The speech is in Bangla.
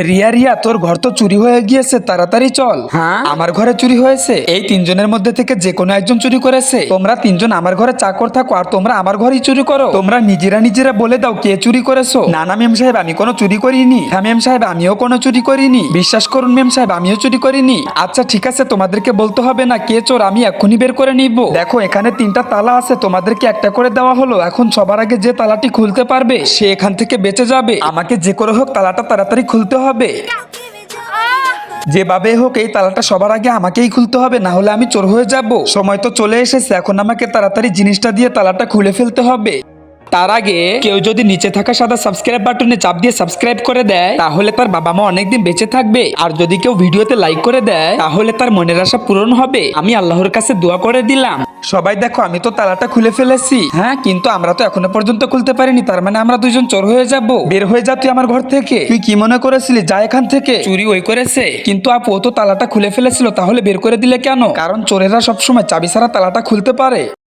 রিয়া রিয়া, তোর ঘর তো চুরি হয়ে গিয়েছে, তাড়াতাড়ি চল। হ্যাঁ? আমার ঘরে চুরি হয়েছে? এই তিনজনের মধ্যে থেকে যে কোনো একজন চুরি করেছে। তোমরা তিনজন আমার ঘরে চাকর থাকো আর তোমরা আমার ঘরেই চুরি করো। তোমরা নিজেরা নিজেরা বলে দাও কে চুরি করেছো। না না মেম সাহেব, আমি কোনো চুরি করিনি। হ্যাঁ মেম সাহেব, আমিও কোনো চুরি করিনি। বিশ্বাস করুন মেম সাহেব, আমিও চুরি করিনি। আচ্ছা ঠিক আছে, তোমাদেরকে বলতে হবে না কে চোর, আমি এক্ষুনি বের করে নিব। দেখো এখানে তিনটা তালা আছে, তোমাদেরকে একটা করে দেওয়া হলো। এখন সবার আগে যে তালাটি খুলতে পারবে সে এখান থেকে বেঁচে যাবে। আমাকে যে করে হোক তালাটা তাড়াতাড়ি খুলতে হবে। যেভাবে হোক এই তালাটা সবার আগে আমাকেই খুলতে হবে, না হলে আমি চোর হয়ে যাব। সময় তো চলে এসেছে, এখন আমাকে তাড়াতাড়ি জিনিসটা দিয়ে তালাটা খুলে ফেলতে হবে। তার আগে কেউ যদি নিচে থাকা সাদা সাবস্ক্রাইব বাটনে চাপ দিয়ে সাবস্ক্রাইব করে দেয় তাহলে তার বাবা মা অনেকদিন বেঁচে থাকবে। আর যদি কেউ ভিডিওতে লাইক করে দেয় তাহলে তার মনের আশা পূরণ হবে। আমি আল্লাহর কাছে দোয়া করে দিলাম। সবাই দেখো, আমি তো তালাটা খুলে ফেলেছি। হ্যাঁ, কিন্তু আমরা তো এখনো পর্যন্ত খুলতে পারিনি, তার মানে আমরা দুজন চোর হয়ে যাব। বের হয়ে যা তুই আমার ঘর থেকে। তুই কি মনে করেছিলি যা এখান থেকে? চুরি ওই করেছে, কিন্তু আপু ও তো তালাটা খুলে ফেলেছিল, তাহলে বের করে দিলে কেন? কারণ চোরেরা সবসময় চাবি ছাড়া তালাটা খুলতে পারে।